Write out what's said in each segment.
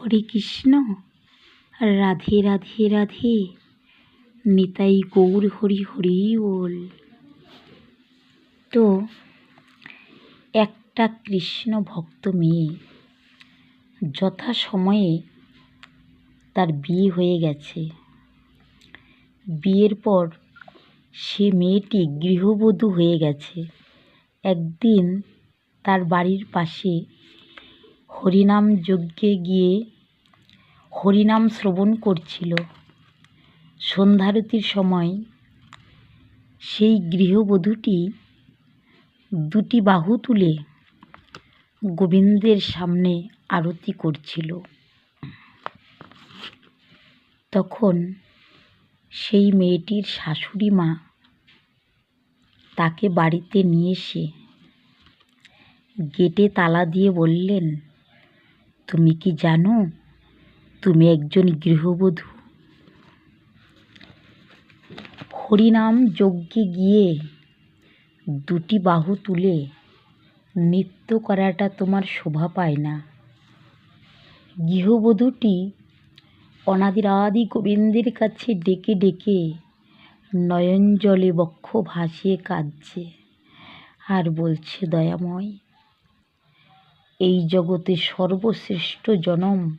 হরে কৃষ্ণ, রাধে রাধে রাধে, নিতাই গৌর হরি হরি বল। তো একটা কৃষ্ণ ভক্ত মেয়ে, যথাসময়ে তার বিয়ে হয়ে গেছে। বিয়ের পর সে মেয়েটি গৃহবধূ হয়ে গেছে। একদিন তার বাড়ির পাশে হরিনাম যজ্ঞে গিয়ে হরিনাম শ্রবণ করছিল। সন্ধ্যারতির সময় সেই গৃহবধূটি দুটি বাহু তুলে গোবিন্দের সামনে আরতি করছিল। তখন সেই মেয়েটির শাশুড়ি মা তাকে বাড়িতে নিয়ে এসে গেটে তালা দিয়ে বললেন, তুমি কি জানো তুমি একজন গৃহবধূ? হরিনাম যজ্ঞে গিয়ে দুটি বাহু তুলে নৃত্য করাটা তোমার শোভা পায় না। গৃহবধূটি অনাদিরাদি গোবিন্দের কাছে ডেকে ডেকে নয়ন জলে বক্ষ ভাসিয়ে কাঁদছে আর বলছে, দয়াময়, এই জগতে সর্বশ্রেষ্ঠ জনম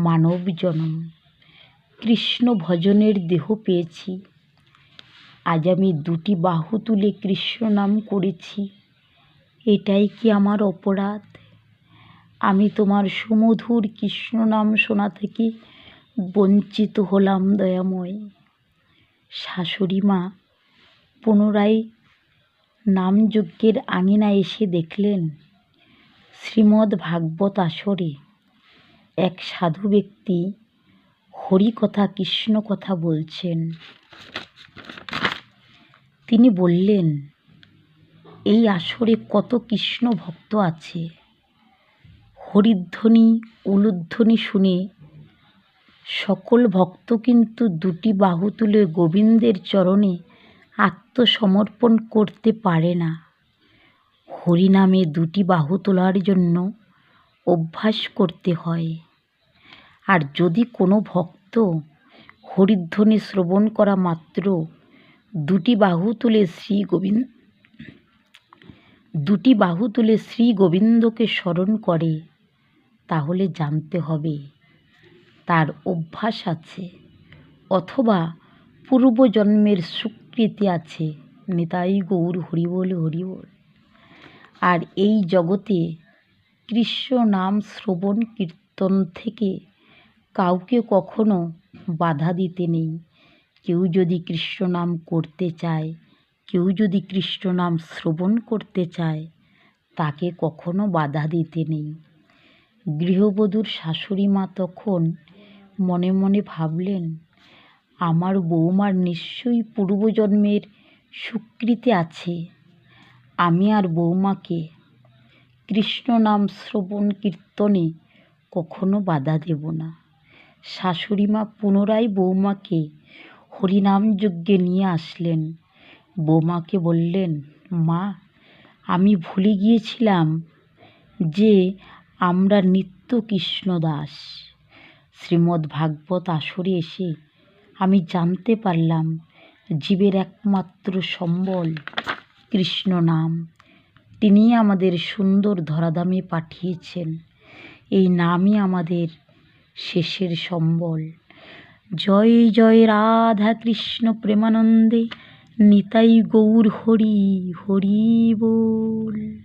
মানব জনম। কৃষ্ণ ভজনের দেহ পেয়েছি, আজ আমি দুটি বাহু তুলে কৃষ্ণ নাম করেছি, এটাই কি আমার অপরাধ? আমি তোমার সুমধুর কৃষ্ণ নাম শোনা থেকে বঞ্চিত হলাম দয়াময়। শাশুড়ি মা পুনরায় নামযজ্ঞের আঙিনায় এসে দেখলেন শ্রীমদ্ ভাগবত আসরে এক সাধু ব্যক্তি হরি কথা কৃষ্ণ কথা বলছেন। তিনি বললেন, এই আসরে কত কৃষ্ণ ভক্ত আছে। হরিধ্বনি উলুধ্বনি শুনে সকল ভক্ত কিন্তু দুটি বাহু তুলে গোবিন্দের চরণে আত্মসমর্পণ করতে পারে না। হরিনামে দুটি বাহু তোলার জন্য অভ্যাস করতে হয়। আর যদি কোনো ভক্ত হরিধ্বনি শ্রবণ করা মাত্র দুটি বাহু তুলে শ্রী গোবিন্দকে স্মরণ করে, তাহলে জানতে হবে তার অভ্যাস আছে অথবা পূর্বজন্মের সুকৃতি আছে। নিতাই গৌর হরিবোল হরিবোল। আর এই জগতে কৃষ্ণ নাম শ্রবণ কীর্তন থেকে কাউকে কখনো বাধা দিতে নেই। কেউ যদি কৃষ্ণ নাম করতে চায়, কেউ যদি কৃষ্ণ নাম শ্রবণ করতে চায়, তাকে কখনো বাধা দিতে নেই। গৃহবধূর শাশুড়ি মা তখন মনে মনে ভাবলেন, আমার বৌমার নিশ্চয়ই পূর্বজন্মের সুকৃতি আছে। আমি আর বৌমাকে কৃষ্ণ নাম শ্রবণ কীর্তনে কখনো বাধা দেব না। শাশুড়ি মা পুনরায় বৌমাকে হরিনাম যজ্ঞে নিয়ে আসলেন। বৌমাকে বললেন, মা, আমি ভুলে গিয়েছিলাম যে আমরা নিত্য কৃষ্ণ দাস। শ্রীমদ্ ভাগবত আসরে এসে আমি জানতে পারলাম জীবের একমাত্র সম্বল কৃষ্ণ নাম। তিনি আমাদের সুন্দর ধরাধামে পাঠিয়েছেন। এই নামই আমাদের শেষের সম্বল। জয় জয় রাধা কৃষ্ণ প্রেমানন্দে, নিতাই গৌর হরি হরি বল।